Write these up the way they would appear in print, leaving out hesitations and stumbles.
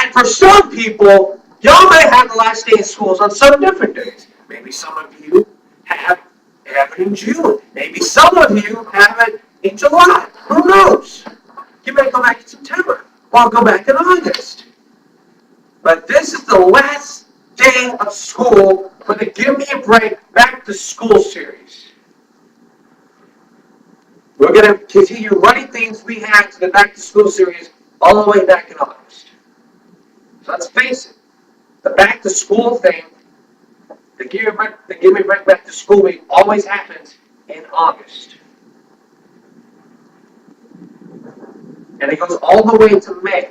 And for some people, y'all may have the last day of schools on some different days. Maybe some of you have it in June. Maybe some of you have it in July. Who knows? You may go back in September or go back in August. But this is the last day of school for the Give Me a Break Back to School series. We're going to continue running things we had to the Back to School series all the way back in August. So let's face it, the Back to School thing, the Give Me a Break Back to School week always happens in August. And it goes all the way to May.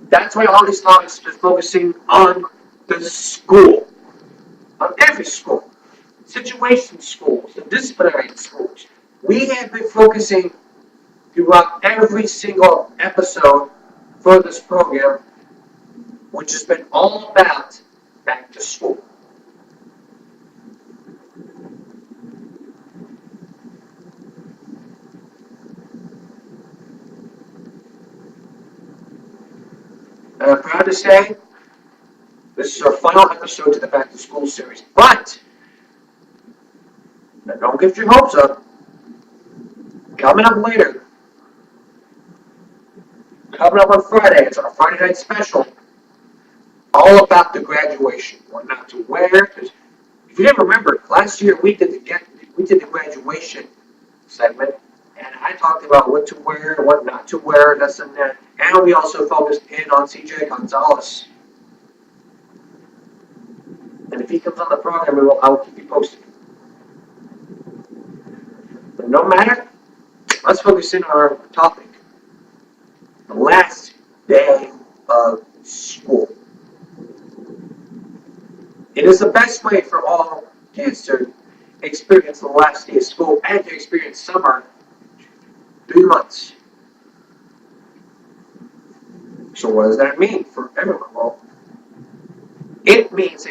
That's why August is focusing on the school, on every school, situation schools, the disciplinary schools. We have been focusing throughout every single episode for this program, which has been all about back to school. And I'm proud to say, this is our final episode to the Back to School series. But, don't get your hopes up. Coming up later, coming up on Friday, it's our Friday night special, all about the graduation, what not to wear. Because if you didn't remember, last year we did the graduation segment, and I talked about what to wear, what not to wear, this and that. And we also focused in on CJ Gonzalez. And if he comes on the program, I will keep you posted. But no matter, let's focus in on our topic. The last day of school. It is the best way for all kids to experience the last day of school and to experience summer 3 months. So what does that mean for everyone? Well, it means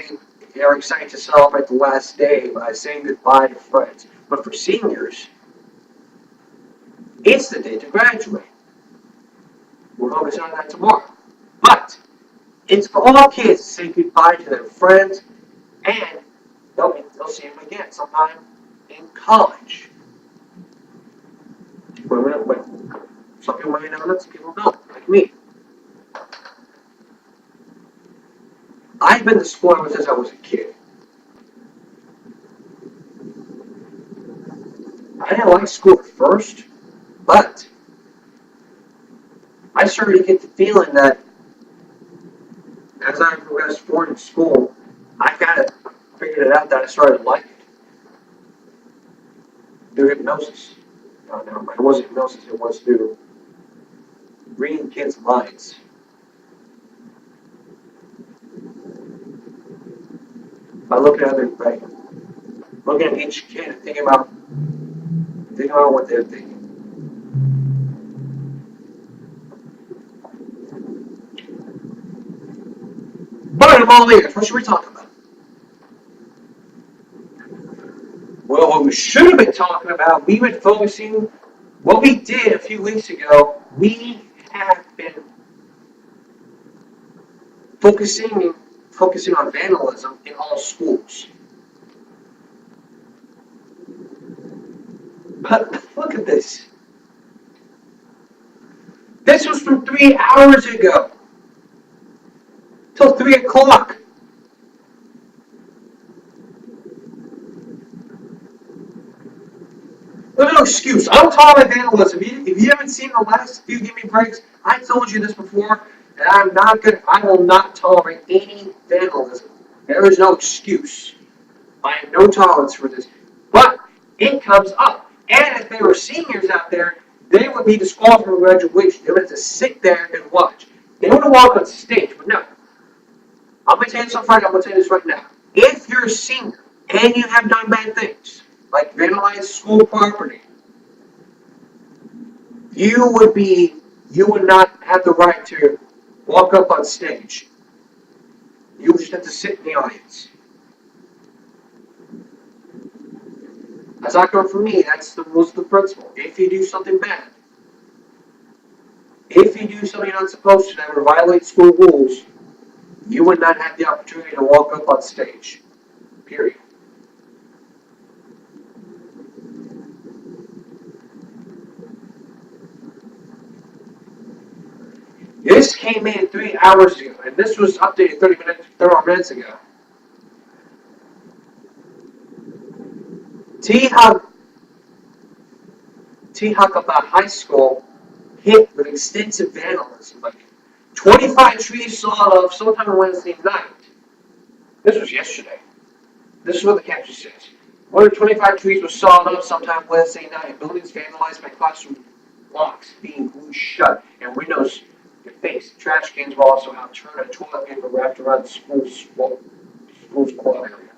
they are excited to celebrate the last day by saying goodbye to friends. But for seniors, it's the day to graduate. We'll focus on that tomorrow. But it's for all kids to say goodbye to their friends, and they'll see them again sometime in college. Some people may know that, some people don't, like me. I've been to school ever since I was a kid. I didn't like school at first, but I started to get the feeling that as I progressed forward in school, I kind of figured it out that I started to like it. Through hypnosis. No, it wasn't hypnosis, it was through reading kids' minds. By looking at their brain, looking at each kid and thinking about what they're thinking. But of all ears, what should we talk about? Well, what we should have been talking about, we've been focusing, what we did a few weeks ago, we have been focusing on vandalism in all schools. But look at this. This was from 3 hours ago. Till 3 o'clock. There's no excuse. I'm talking vandalism. If you haven't seen the last few Give Me Breaks, I told you this before, and I will not tolerate any vandalism. There is no excuse. I have no tolerance for this. But it comes up. And if there were seniors out there, they would be disqualified from graduation. They would have to sit there and watch. They would have walked on stage, but no. I'm going to tell you something right now. I'm going to tell you this right now. If you're a senior and you have done bad things, like vandalize school property, you would not have the right to walk up on stage. You would just have to sit in the audience. That's not going for me. That's the rules of the principle. If you do something bad, If you do something you're not supposed to that would violate school rules, you would not have the opportunity to walk up on stage. Period. This came in 3 hours ago, and this was updated 30 minutes ago. T-Hakaba High School hit with extensive vandalism. Like 25 trees sawed off sometime on Wednesday night. This was yesterday. This is what the caption says. More than 25 trees were sawed off sometime Wednesday night. Buildings vandalized by classroom locks being glued shut and windows defaced. Trash cans were also outturned and toilet paper wrapped around the school's quad area.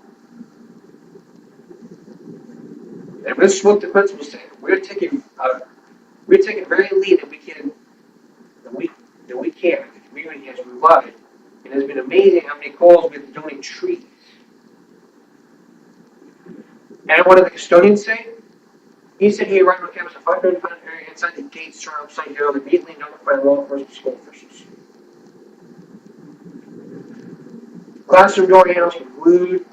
And this is what the principal said. We're taking very lead that we can that we can. The community has revived. It has been amazing how many calls we have to donate trees. And what did the custodian say? He said he arrived on campus at 5:35 area inside the gates turned upside down, immediately notified law enforcement school officials. Classroom door handles were glued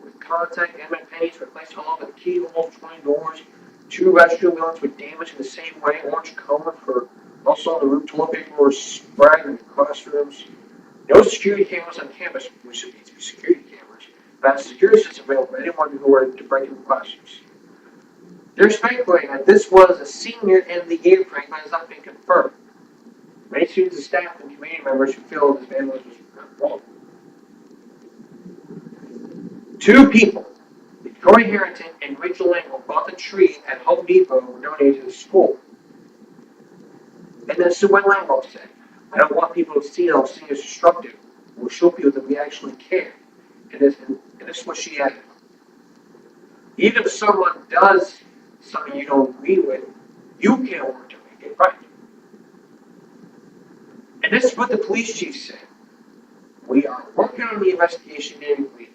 with contact element pennies replaced all of the keyholes, 20 doors. 2 restroom units were damaged in the same way. Orange cone for also on the roof. Toilet paper was spread in the classrooms. No security cameras on campus, which should be security cameras. But security systems available for anyone who were to break into classrooms. They're speculating that this was a senior end of the year prank, but has not been confirmed. Many students and staff and community members who feel this vandalism was wrong. 2 people, Victoria Harrington and Rachel Langle, bought the tree at Home Depot and were donated to the school. And then Sue Langle said, I don't want people to see how seniors destructive. We'll show people that we actually care. And this is what she added. Even if someone does something you don't agree with, you can work to make it right. And this is what the police chief said. We are working on the investigation and we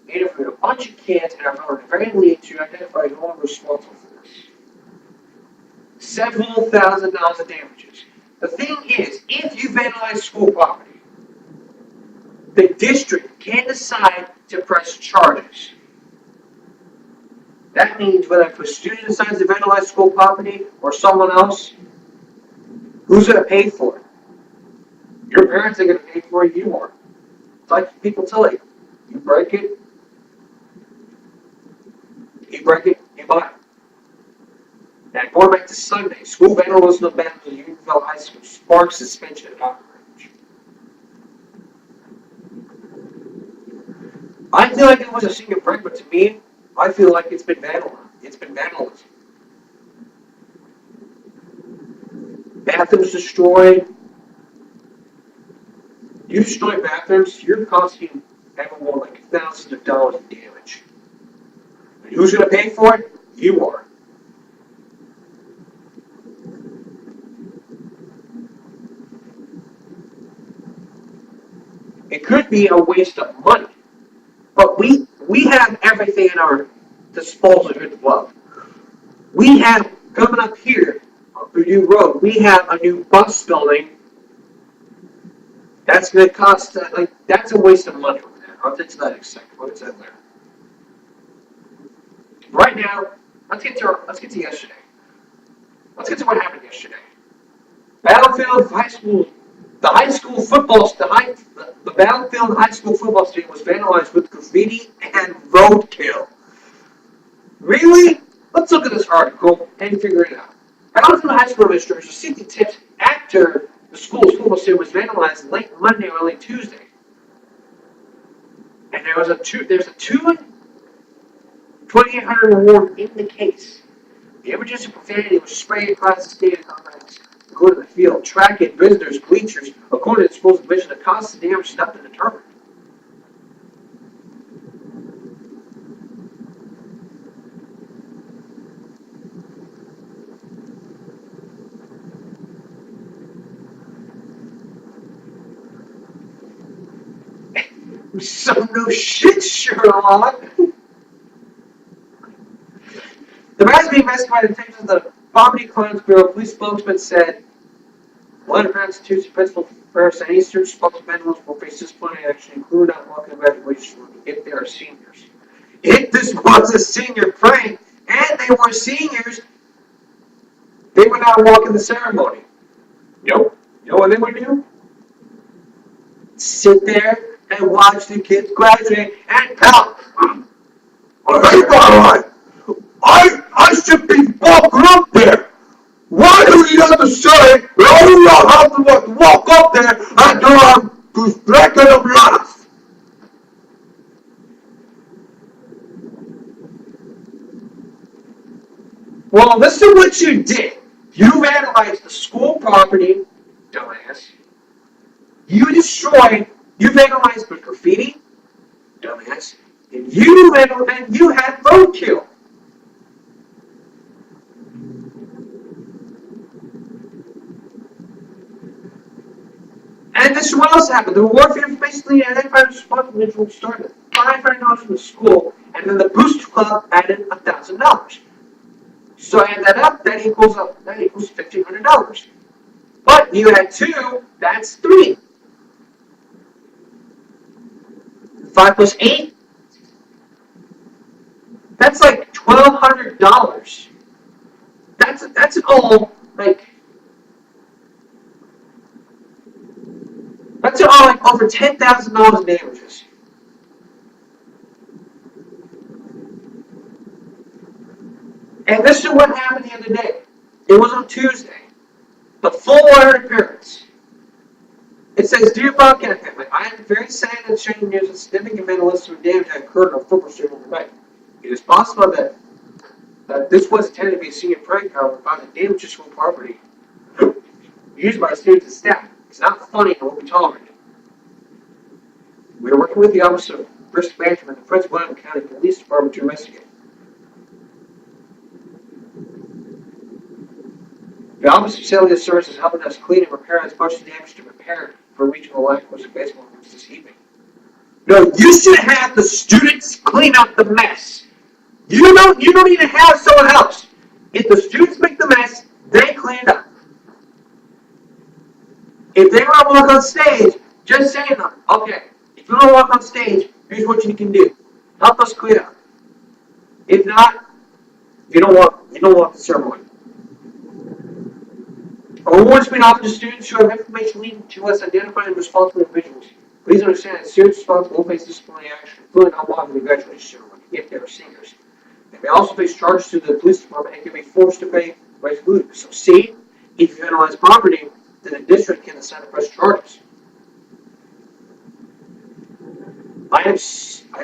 interviewed a bunch of kids and are found very lead to identify who was responsible for this. Several $1,000s of damages. The thing is, if you vandalize school property, the district can decide to press charges. That means whether if a student decides to vandalize school property or someone else, who's going to pay for it? Your parents are going to pay for it, you are. It's like people tell you, you break it, you buy it. Now, going back to Sunday, school vandalism of Bethel Unionville High School sparks suspension at outrage. I feel like it was a senior prank, but to me, I feel like it's been vandalism. It's been vandalism. Bathrooms destroyed. You destroy bathrooms, you're costing everyone like thousands of dollars in damage. And who's going to pay for it? You are. It could be a waste of money, but we have everything in our disposal here at the club. We have, coming up here on Purdue Road, we have a new bus building. That's going to cost, that's a waste of money over there. I'll get to that in a second. What is that there? Right now, let's get to yesterday. Let's get to what happened yesterday. Battlefield High School, the Battlefield High School football stadium was vandalized with graffiti and roadkill. Really? Let's look at this article and figure it out. Battlefield High School administrators received tips after the school's football stadium was vandalized late Monday or early Tuesday. And there's a 2,800 award in the case. The images of profanity was sprayed across the stadium complex, including the field, track and visitors, bleachers. According to the school's division, the cost of the damage has not been determined. So no shit, Sherlock. The mass being investigated by the Detectives of the Poverty Crimes Bureau police spokesman said One of the Constitution principal first and Eastern responsible vandals will face disciplinary action, including not walking the graduation room if they are seniors. If this was a senior prank and they were seniors, they would not walk in the ceremony. Nope. You know what they would do? Sit there and watch the kids graduate and tell them, hey, I should be walking up there. Why do you have to say that I do not have to walk up there until I'm distracted of life? Well, listen to what you did. You vandalized the school property, dumbass. You vandalized with graffiti, dumbass. And you had roadkill. And this is what else happened. The reward for information identified responsible individual started $500 from the school, and then the Booster Club added $1,000. So add that up, that equals $1,500. But you had two, that's three. 5 plus 8, that's like $1,200. That's all like that's all like over $10,000 in damages. And this is what happened the other day. It was on Tuesday. The full order appearance. It says, Dear Bobcat family, I am very sad and sharing news of significant vandalism and damage that occurred on a football stadium tonight. It is possible that this was intended to be a senior prank, however, found that damage to school property used by students and staff. It's not funny and won't be tolerated. We are working with the Office of Risk Management and the Prince William County Police Department to investigate. The Office of Cellular Services is helping us clean and repair as much damage to repair for regional language of baseball games this evening. No, you should have the students clean up the mess. You don't need to have someone else. If the students make the mess, they clean it up. If they want to walk on stage, just say to them, okay, if you want to walk on stage, here's what you can do. Help us clean up. If not, you don't want the ceremony. Awards being offered to students who have information leading to us identifying responsible individuals. Please understand that students responsible will face disciplinary action, including not walking the graduation ceremony if they are seniors. They may also face charges to the police department and can be forced to pay restitution. So see, if you vandalize property, then the district can assign press charges. I am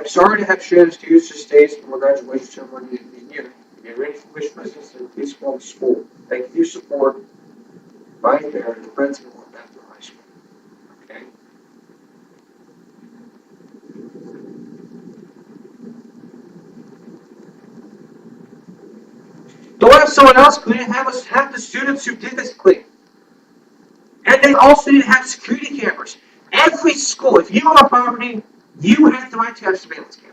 sorry to have shared this to use this days from our graduation ceremony in the year. Get ready for wish business and please call the school. Thank you for your support. Right there, the principal of Bethel High School. Okay. Don't have someone else clean it. Have the students who did this clean. And they also need to have security cameras. Every school, if you own a property, you have the right to have surveillance cameras.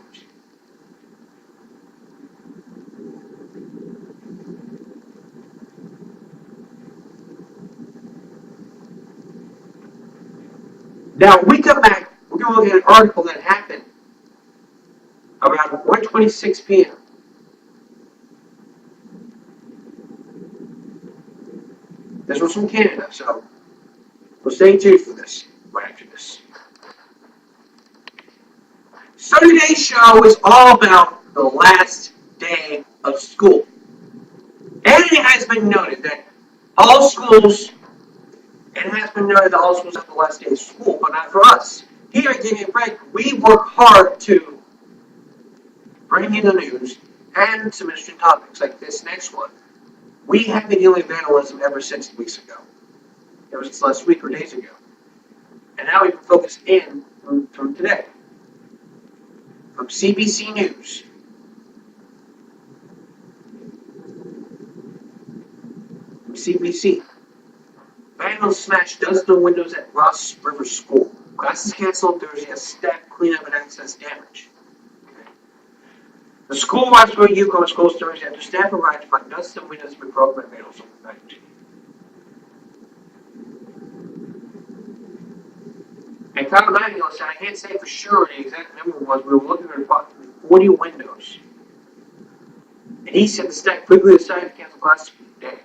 Now, we come back, we're going to look at an article that happened around 1:26 p.m. This was from Canada, so we'll stay tuned for this right after this. So today's show is all about the last day of school. And it has been noted that all schools have the last day of school, but not for us. Here at Give Me a Break, we work hard to bring you the news and some interesting topics like this next one. We have been dealing with vandalism ever since weeks ago. Ever since last week or days ago. And now we can focus in from today. From CBC News. From CBC. Vandals smashed dozens of windows at Ross River School. Classes canceled Thursday as staff cleanup and access damage. Okay. The school Ross River Yukon was closed Thursday after staff arrived to find dozens of windows have been broken by vandals overnight. And Title IX, I can't say for sure the exact number was, we were looking at approximately 40 windows. And he said the staff quickly decided to cancel class today.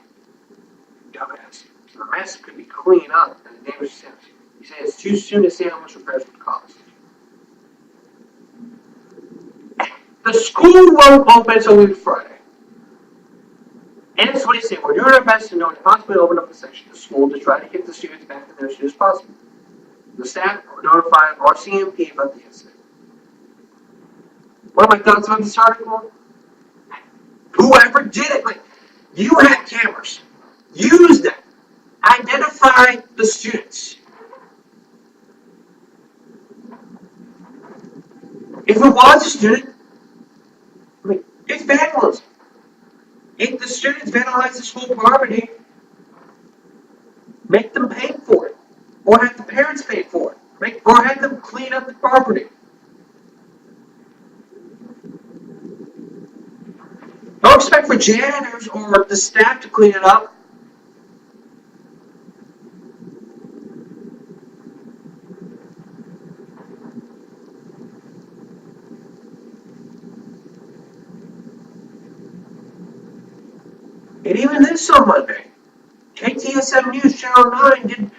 Dumbass. So the mess could be cleaned up and the damage sent. He said it's too soon to say how much repairs would cost. The school won't open until week Friday. And it's what he said, we're doing our best to know to possibly open up the section of the school to try to get the students back in there as soon as possible. The staff notified RCMP about the incident. What are my thoughts on this article? Whoever did it, like, you had cameras. Use them. Identify the students. If it was a student, I mean, it's vandalism. If the students vandalize the school property, make them pay for it. Or have the parents pay for it. Or have them clean up the property. Don't expect for janitors or the staff to clean it up. And even this on Monday, KTSM News Channel 9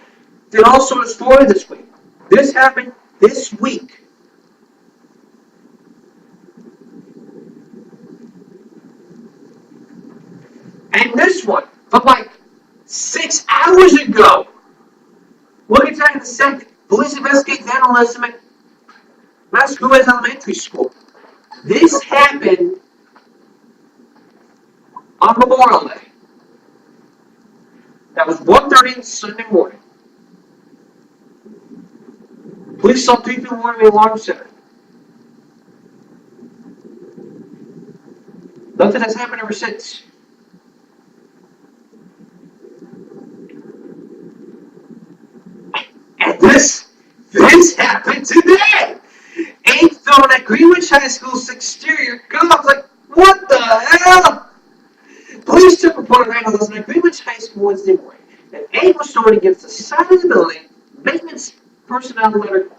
did also a story this week. This happened this week. And this one, from like 6 hours ago. Look at that in a second. Police investigate vandalism at Massachusetts Elementary School. This happened on Memorial Day. That was 1:30 Sunday morning. Police saw 3 people in the alarm center. Nothing has happened ever since. And this happened today. 8th film at Greenwich High School's exterior. God, I was like, what the hell? Police took report of vandalism at Greenwich High School Wednesday morning. An egg was thrown against the side of the building. Maintenance personnel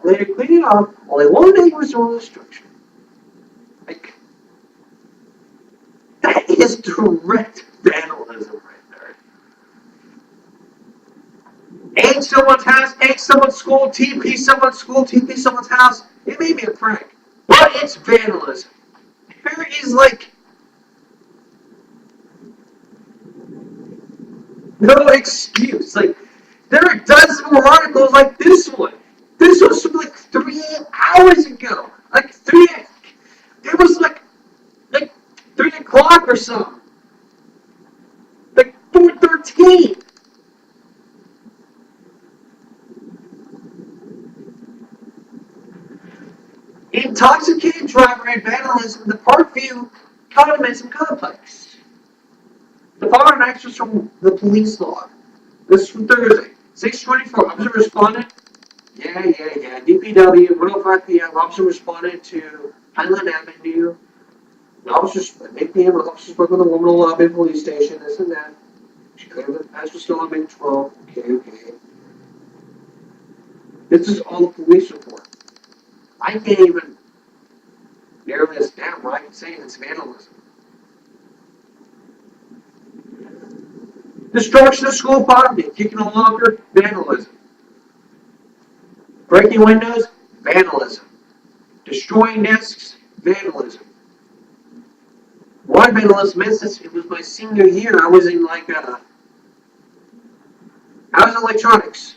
later cleaned it up. Only one egg was thrown in the structure. Like, that is direct vandalism right there. Egg someone's house, egg someone's school, TP someone's school, TP someone's house. It may be a prank, but it's vandalism. There is like no excuse. Like, there are dozens more articles like this one. This was from like 3 hours ago. It was like 3 o'clock or something. Like 4:13. Intoxicated driver and vandalism in the Parkview condominium complex. The following extras from the police log. This is from Thursday. 6:24. Officer responded. Yeah. DPW, 1:05 p.m. Officer responded to Highland Avenue. The officers, at 8 p.m. The officer spoke with a woman in the lobby of the police station. This and that. She claimed that the past was still on May 12. Okay. This is all the police report. I can't even narrow this down. What I can say is vandalism. Destruction of school property, kicking a locker, vandalism. Breaking windows, vandalism. Destroying desks, vandalism. One vandalism instance, it was my senior year. I was in electronics.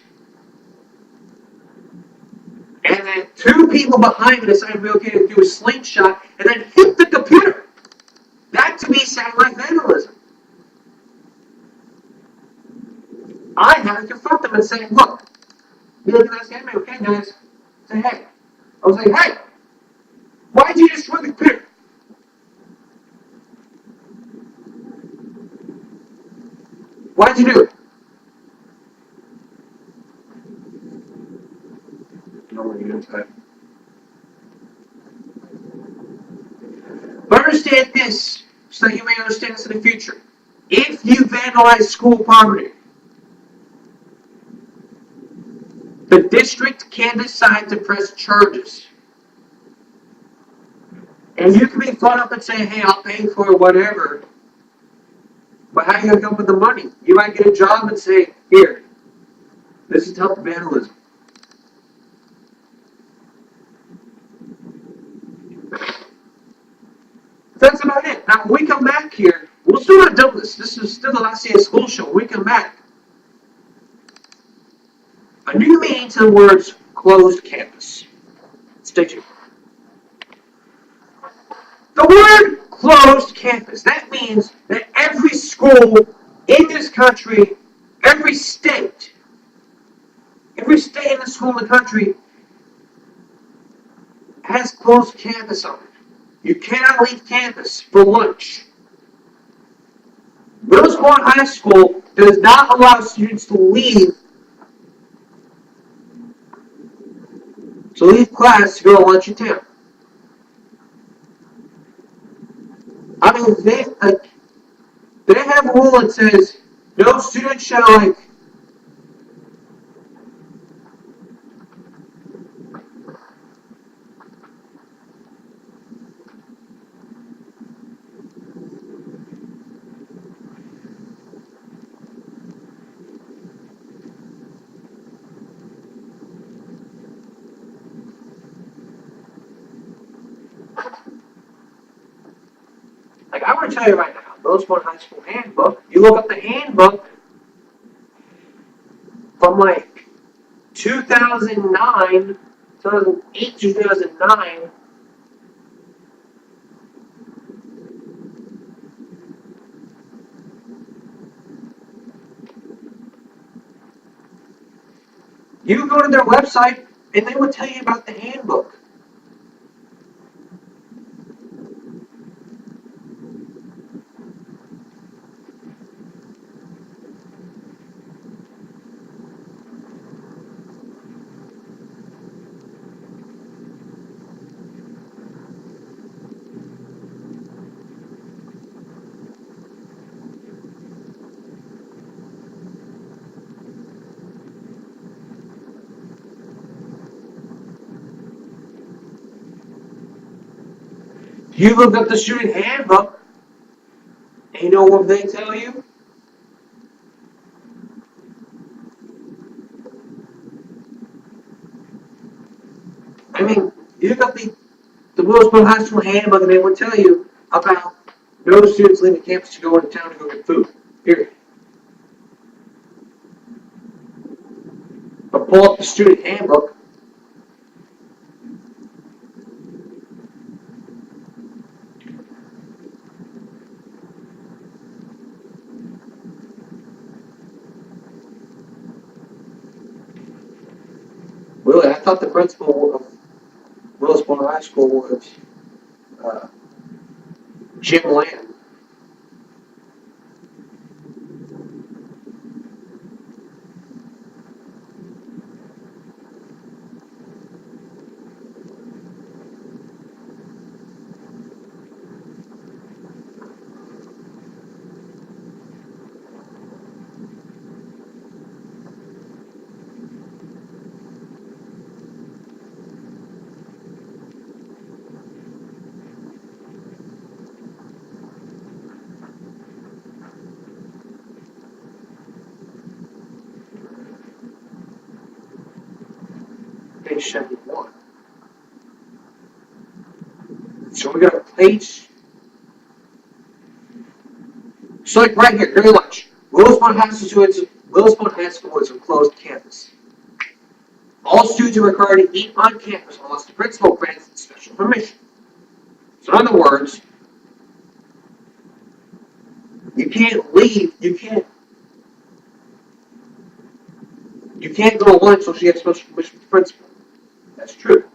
And then 2 people behind me decided to be okay to do a slingshot and then hit the computer. That to me sounded like vandalism. I had to confront them and say, look, you look at this game, okay, guys? Say, hey. I was like, hey, why'd you destroy the computer? Why'd you do it? But understand this, so that you may understand this in the future. If you vandalize school property, The district can decide to press charges. And you can be fun up and say, hey, I'll pay for whatever. But how are you going to come up with the money? You might get a job and say, here, this is to help vandalism. That's about it. Now, when we come back here, we'll still not done this. This is still the last day of school show. When we come back, a new meaning to the words closed campus. Stay tuned. The word closed campus, that means that every school in this country, every state in the school in the country has closed campus on it. You cannot leave campus for lunch. Rosemont High School does not allow students to leave class to go to lunch in town. I mean, they have a rule that says no student shall I want to tell you right now, Rosemont High School handbook. You look up the handbook from 2009, 2008, 2009. You go to their website and they will tell you about the handbook. You look up the student handbook, and you know what they tell you? I mean, you look up the Rosemont High School handbook, and they will tell you about no students leaving campus to go into town to go get food. Period. But pull up the student handbook. Really, I thought the principal of Rosemont High School was Jim Land. Page 71. So we got a page. So right here, very much. Rosemont High School is a closed campus. All students are required to eat on campus unless the principal grants special permission. So in other words, you can't leave, you can't go to lunch unless you get special permission from the principal. That's true.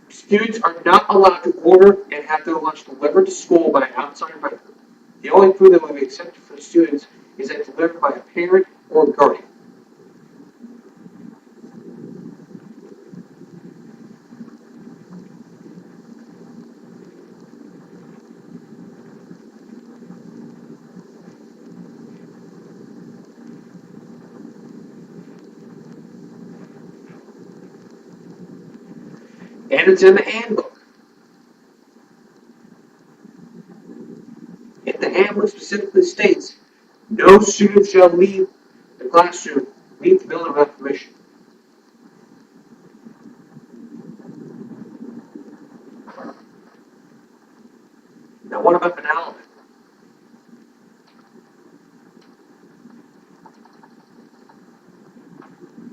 Students are not allowed to order and have their lunch delivered to school by an outside vendor. The only food that will be accepted for the students is that delivered by a parent or guardian. And it's in the handbook. And the handbook specifically states, no student shall leave the classroom, leave the building without permission. Now what about Penalty?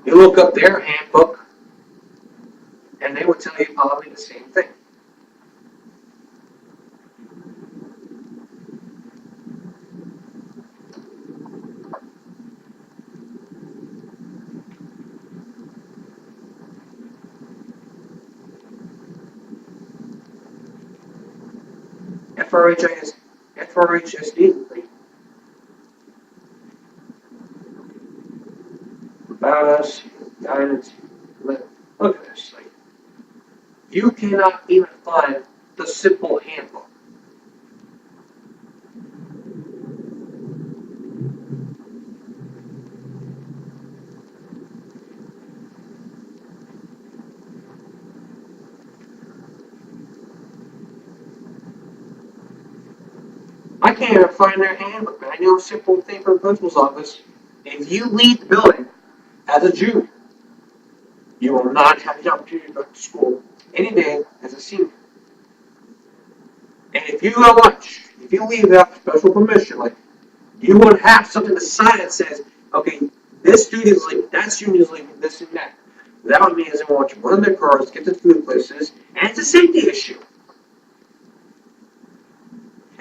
You look up their handbook, and they would tell you probably the same thing. FRHSD, about us, guidance. Look at this. Like, you cannot even find the simple handbook. I can't even find their handbook, man. I know a simple thing from the principal's office. If you leave the building as a junior, you will not have the opportunity to go to school any day as a senior. And if you go lunch, if you leave without special permission, like you would have something to sign that says, okay, this student is leaving, that student is leaving, this and that. That would mean they want to run their cars, get to food places, and it's a safety issue.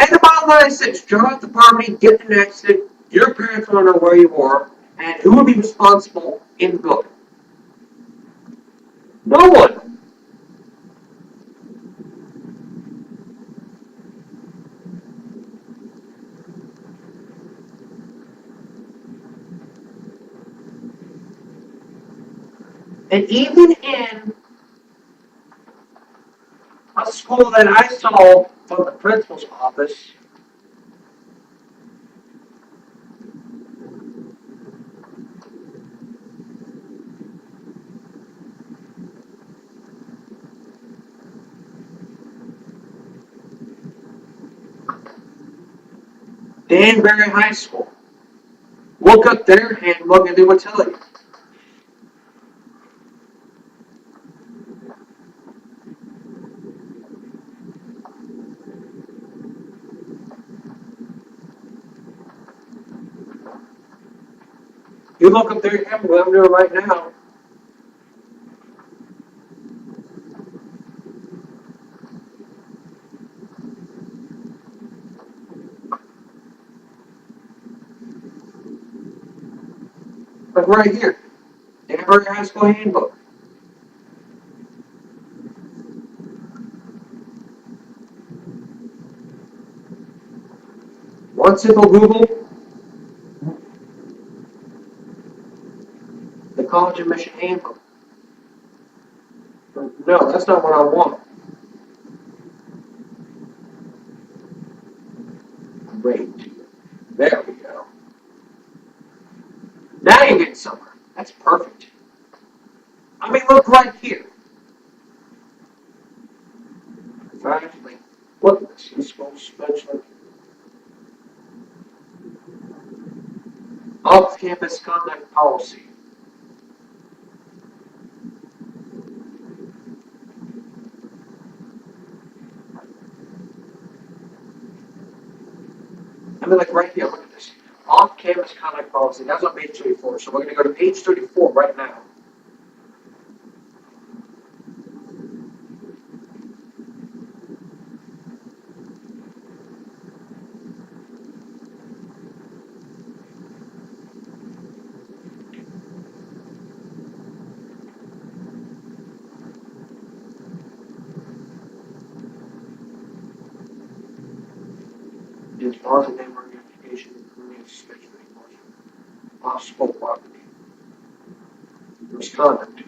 And the bottom line is this, drive out the property, get in an accident, your parents want to know where you are, and who would be responsible in the building? No one. And even in a school that I saw from the principal's office, Danbury High School, look up their handbook and they will tell you. You look up their handbook, I'm doing it right now. Like right here, Danbury High School handbook. One simple Google, the college admission handbook. No, that's not what I want. Great. There we go. Now you're getting somewhere. That's perfect. I mean, look right here. Actually, look at this. This goes especially off-campus conduct policy. I mean, like right here, look at this. Off-campus conduct policy. That's on page 34. So we're going to go to page 34 right now. Is policy name identification including special possible property. Misconduct.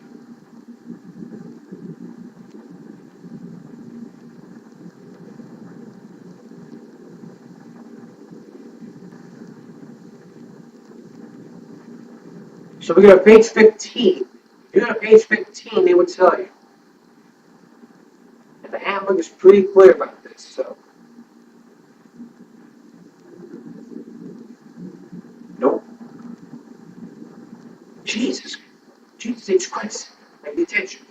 So we go to page 15. If you go to page 15, they would tell you. handbook is pretty clear about this, so. Nope. Jesus H. Christ. Pay attention.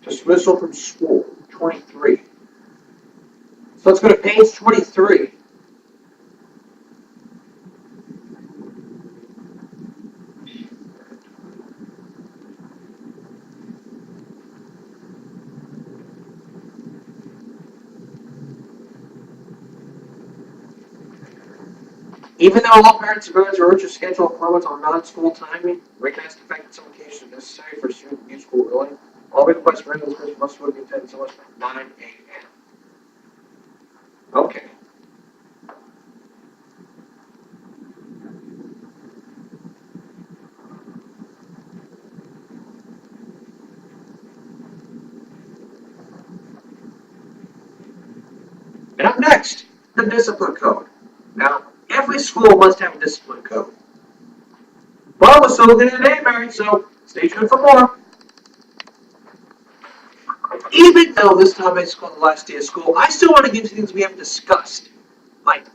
Dismissal from school, 23. So let's go to page 23. Even though all parents and guardians are urged to schedule appointments on non-school timing, recognize the fact that some occasions are necessary for a student to leave school early. All requests for regular schools must be attended so much by 9 a.m. Okay. And up next, the discipline code. Now, every school must have a discipline code. Well, we're still looking at today, Mary, so stay tuned for more. Even though this time is the last day of school, I still want to get to things we haven't discussed. Like,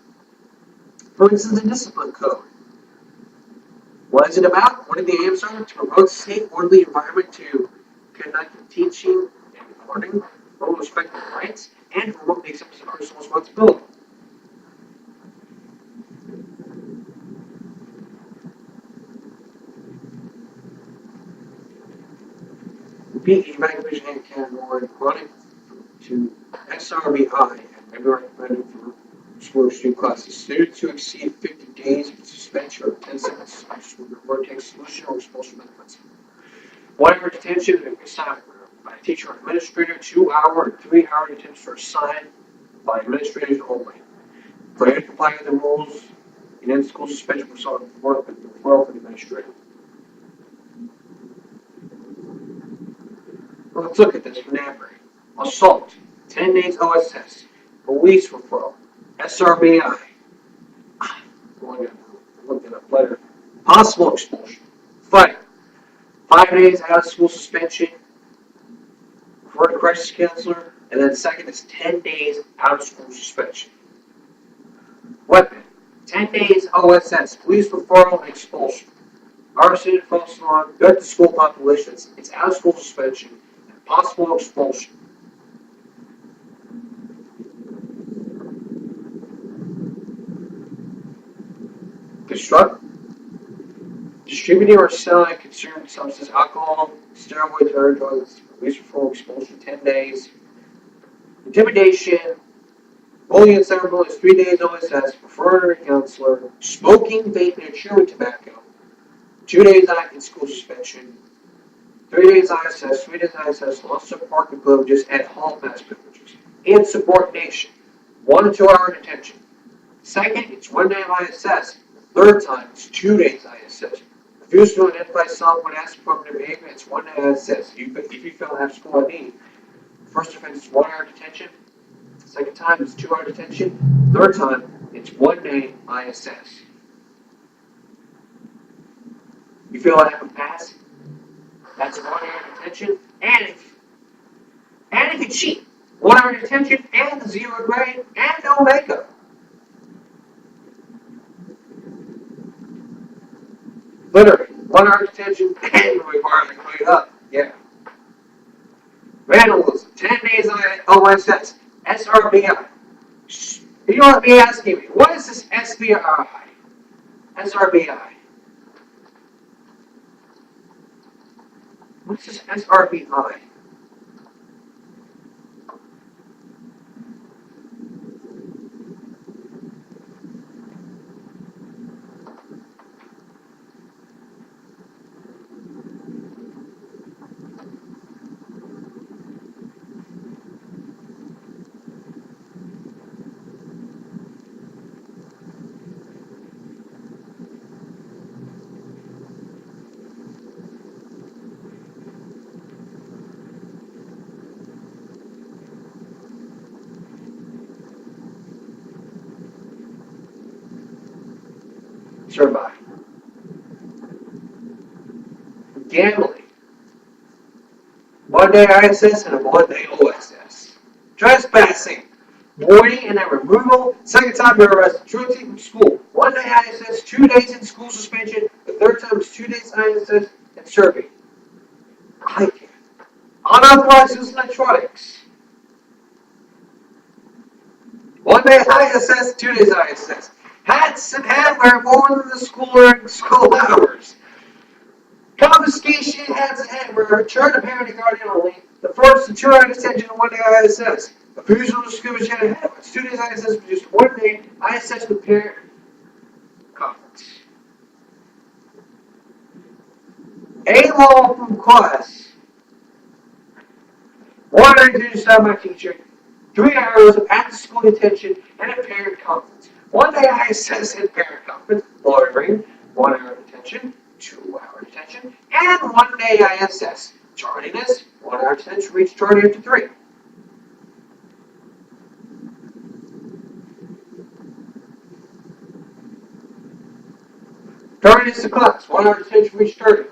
for instance, the discipline code. What is it about? What are the aims are? To promote a safe, orderly environment to conduct teaching and learning, promote respect for rights, and promote the acceptance of personal responsibility. Repeat the evaluation and category running to SRBI and maybe recommended for school student classes. Students who exceed 50 days of suspension or attendance will refer to solution or expulsion benefits. 1 hour detention and assigned by a teacher or administrator, 2 hour or 3 hour detention are assigned by administrators only. Failure to comply with the rules and in school suspension will result in referral for the administrator. Well, let's look at this from Avery. Assault, 10 days OSS, police referral, SRBI. Look at a letter. Possible expulsion, fighting, 5 days out of school suspension, refer to crisis counselor, and then second is 10 days out of school suspension. Weapon, 10 days OSS, police referral and expulsion. Arson, false alarm, good to school population, it's out of school suspension, and possible expulsion. Construct, distributing or selling consumed substances, alcohol, steroids, or drugs, police referral, expulsion, 10 days. Intimidation, bullying and cyberbullying is 3 days OSS, refer to a counselor, smoking, vaping, and chewing tobacco, 2 days in school suspension, 3 days ISS, 3 days ISS, loss of parking privileges, and hall pass privileges. Insubordination, 1 to 2 hour detention. Second, it's 1 day of ISS. Third time, it's 2 days ISS. Refusal to identify someone asked for appropriate behavior, it's 1 day ISS. If you fail to have school ID, first offense is 1 hour detention. Second time, it's 2 hour detention. Third time, it's 1 day ISS. You feel like I can pass? That's 1 hour detention. And if you cheat, 1 hour detention and 0 grade and no makeup. Literally, 1 hour detention and requirement to clean up. Yeah. Vandalism, 10 days OSS, SRBI. You ought to be asking me, what is this SBI? SRBI. What's this SRBI? Survive. Gambling. 1 1-day ISS and a 1-day OSS. Trespassing, warning and then removal. Second time you're arrested, truancy from school. 1-day ISS, 2 days in school suspension. The third time is 2 days ISS and serving. Hiking. Unauthorized use of electronics. 1-day ISS, 2 days ISS. Hats and handwear more than the school hours. Confiscation, hats and handwear, return to parent and guardian only. The first to 2 hour detention and 1-day ISS. Refusal to scuba jet and handwear. 2 days ISS produced 1-day ISS with parent conference. A law from class. 102 stop my teacher. 3 hours of after school detention and a parent conference. 1-day ISS and parent conference. Loitering. 1 hour detention. 2 hour detention. And 1-day ISS. Tardiness. 1 hour detention. Reach tardy after 3. Tardiness to class. 1 hour detention. Reach tardy.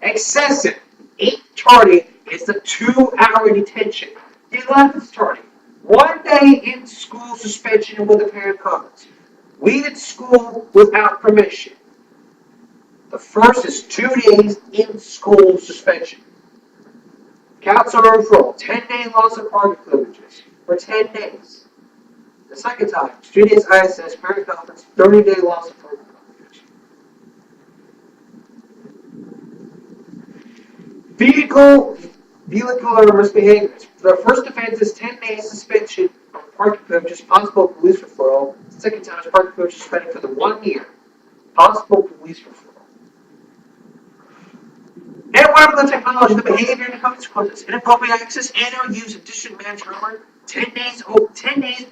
Excessive. 8 tardy is the 2 hour detention. The 11th tardy. 1 day in school suspension with a parent conference. Leave at school without permission. The first is 2 days in school suspension. Counts on referral. 10-day loss of parking privileges for 10 days. The second time, 2 days ISS, parent conference, 30-day loss of parking privileges. Vehicular misbehaviors. The first offense is 10 days suspension of parking privileges, possible police referral. The second time is parking privileges suspended for the 1 year. Possible police referral. And whatever the technology, the behavior, and the consequences, inappropriate access and or use of district manager number, 10 days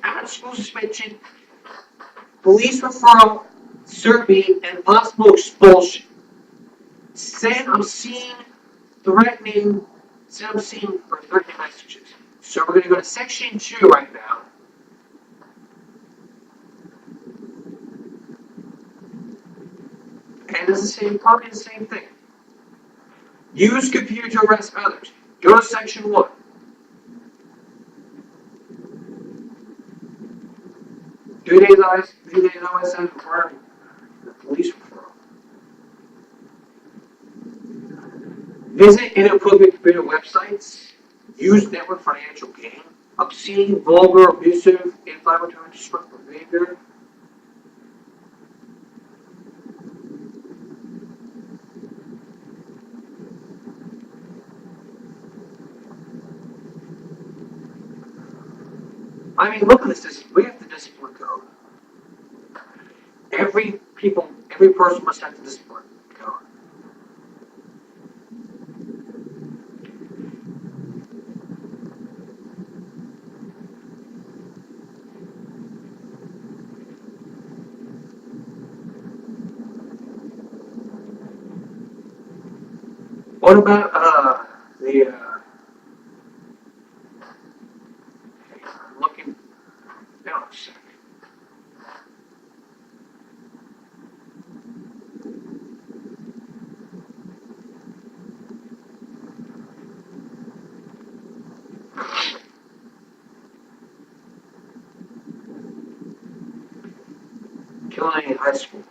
out of school suspension, police referral, survey, and possible expulsion. Say I'm seeing threatening messages. So we're going to go to section 2 right now. And this is probably the same thing. Use computer to arrest others. Go to section 1. Two days OSS requiring the police referral. Visit inappropriate computer websites. Use network financial gain. Obscene, vulgar, abusive, inflammatory, disruptive behavior. I mean, look at this. We have the discipline code. Every person must have the discipline code. What about looking down a second. Killing High School.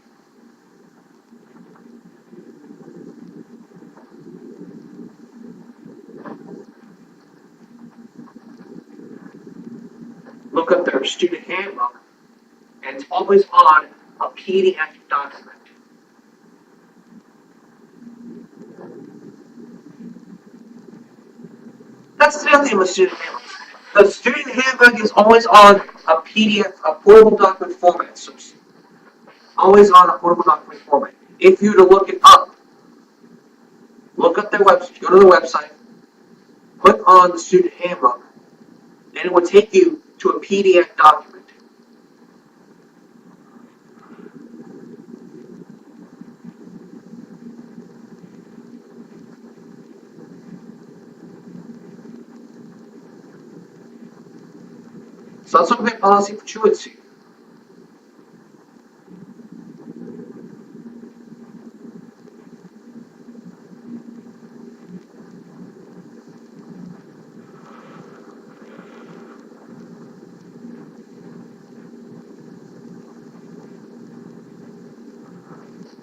Look up their student handbook, and it's always on a PDF document. That's the other thing with student handbook. The student handbook is always on a PDF, a portable document format. So it's always on a portable document format. If you were to look it up, look up their website, go to the website, click on the student handbook, and it will take you to a PDF document. So let's look at policy for truancy.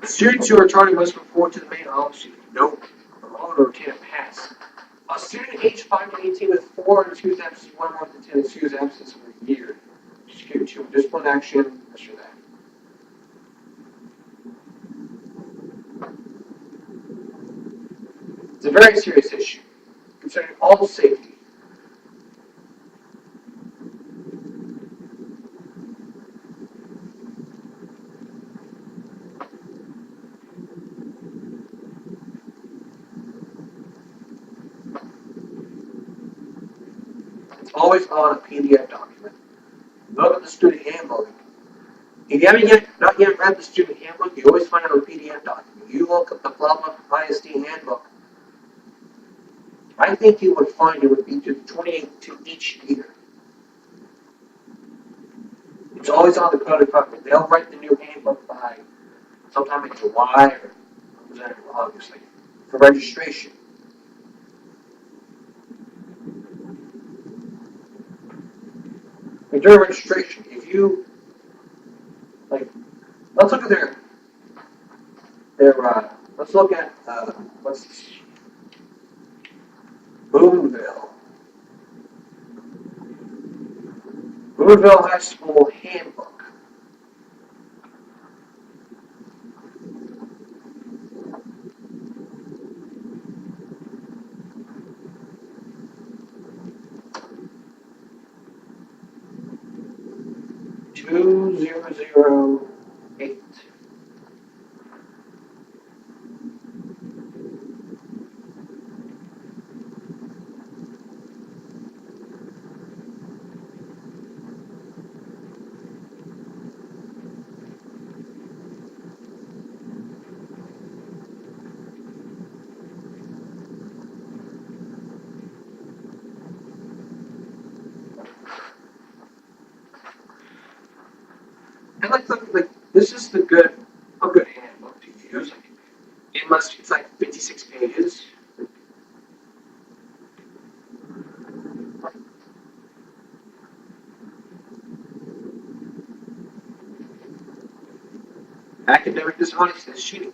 Students who are returning must report to the main office with no or obtain a pass. A student aged 5 to 18 with 4 excused absences, 1 month and 10 excused absences for a year. Execute 2 discipline action, this or that. It's a very serious issue concerning all safety. It's always on a PDF document. Look at the student handbook. If you haven't not yet read the student handbook, you always find it on a PDF document. You look up the Flama ISD handbook. I think you would find it would be to 28 to each year. It's always on the code of conduct. They'll write the new handbook by sometime in July or obviously for registration. And during registration, if you like, let's look at let's look at what's this? Boonville High School handbook. Two zero zero eight. And like this is a good handbook to use. It's like 56 pages. Academic dishonesty is cheating.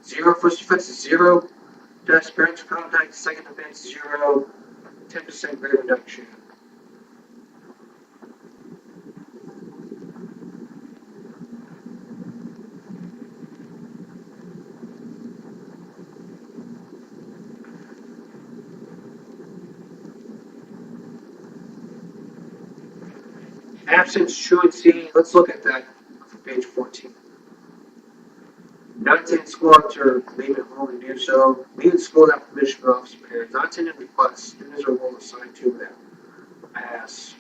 0 first offense is 0. Parents contact, second offense 0. 10% grade reduction. Absence, truancy. Let's look at that for page 14. Not attending school after leaving home and do so. Leaving school without permission from office parents. Not attending requests. Students are well assigned to without pass.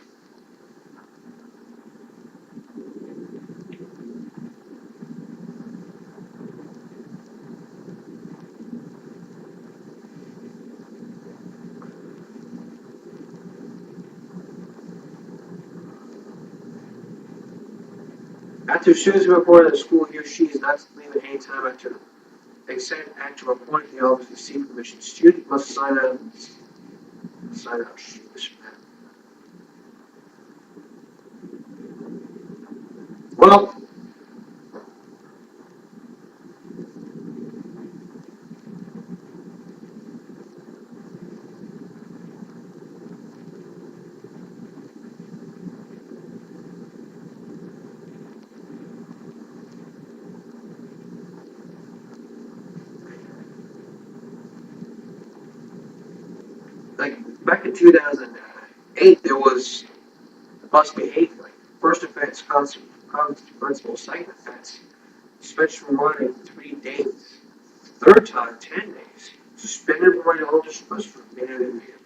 After students report at school, he or she is not leaving any time after they send act to report at the office to receive permission. Student must sign out sheet. Well, like back in 2008, there was bus behavior. Like first offense, principal, second offense, suspension from running 3 days. Third time, 10 days. Suspended from running all distrust for a minute and a half.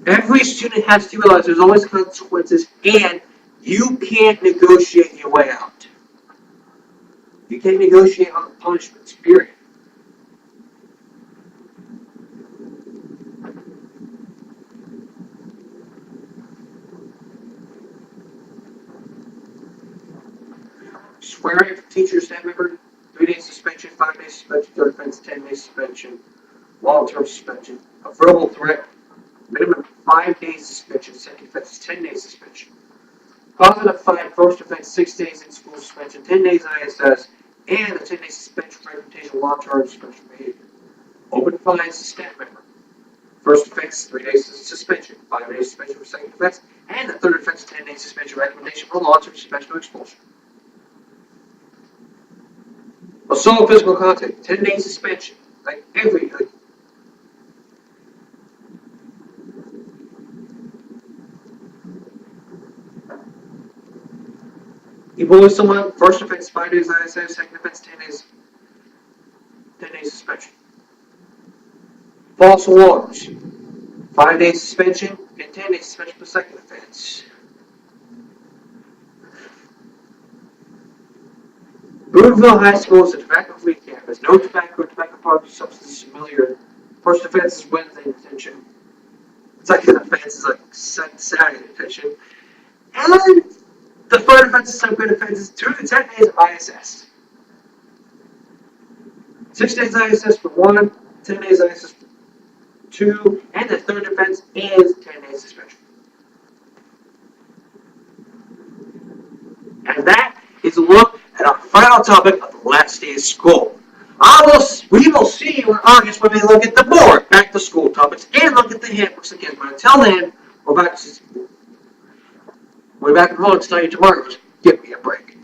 Every student has to realize there's always consequences, and you can't negotiate your way out. You can't negotiate on the punishments, period. Swearing for teacher, staff member, 3-day suspension, 5-day suspension, third offense, 10-day suspension, long-term suspension. A verbal threat, minimum 5-day suspension, second offense is 10-day suspension. Positive fine, first offense, 6 days in school suspension, 10 days ISS, and a 10-day suspension for reputation, long-term suspension behavior. Open fines to staff member. First offense, 3 days suspension, 5 days suspension for second offense, and the third offense, 10 days suspension recommendation for long-term suspension or expulsion. Assault physical contact, 10 days suspension. Like you bully someone, first offense, 5 days ISS, second offense, 10 days suspension. False alarms, 5 days suspension and 10 days suspension for second offense. Boonville High School is a tobacco-free campus. No tobacco or tobacco products, substances familiar. First offense is Wednesday detention. Second offense is like Saturday detention. And the third offense is some good offenses, 2 to 10 days of ISS. 6 days ISS for 1, 10 days ISS for 2, and the third offense is 10 days suspension. And that is a look at our final topic of the last day of school. We will see you in August when we look at the more back to school topics and look at the handbooks again. But until then, we're back at home to tell you tomorrow. Give me a break.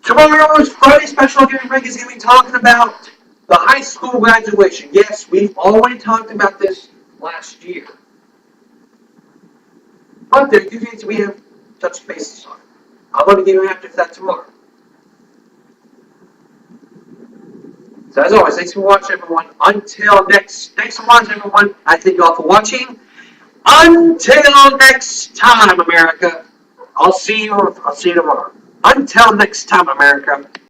Tomorrow's Friday special giving break is going to be talking about the high school graduation. Yes, we've already talked about this last year. But there are a few things we have touched bases on. I'm going to give you an after that tomorrow. So as always, thanks for watching, everyone. Until thanks for watching, everyone. I thank you all for watching. Until next time, America. I'll see you tomorrow. Until next time, America.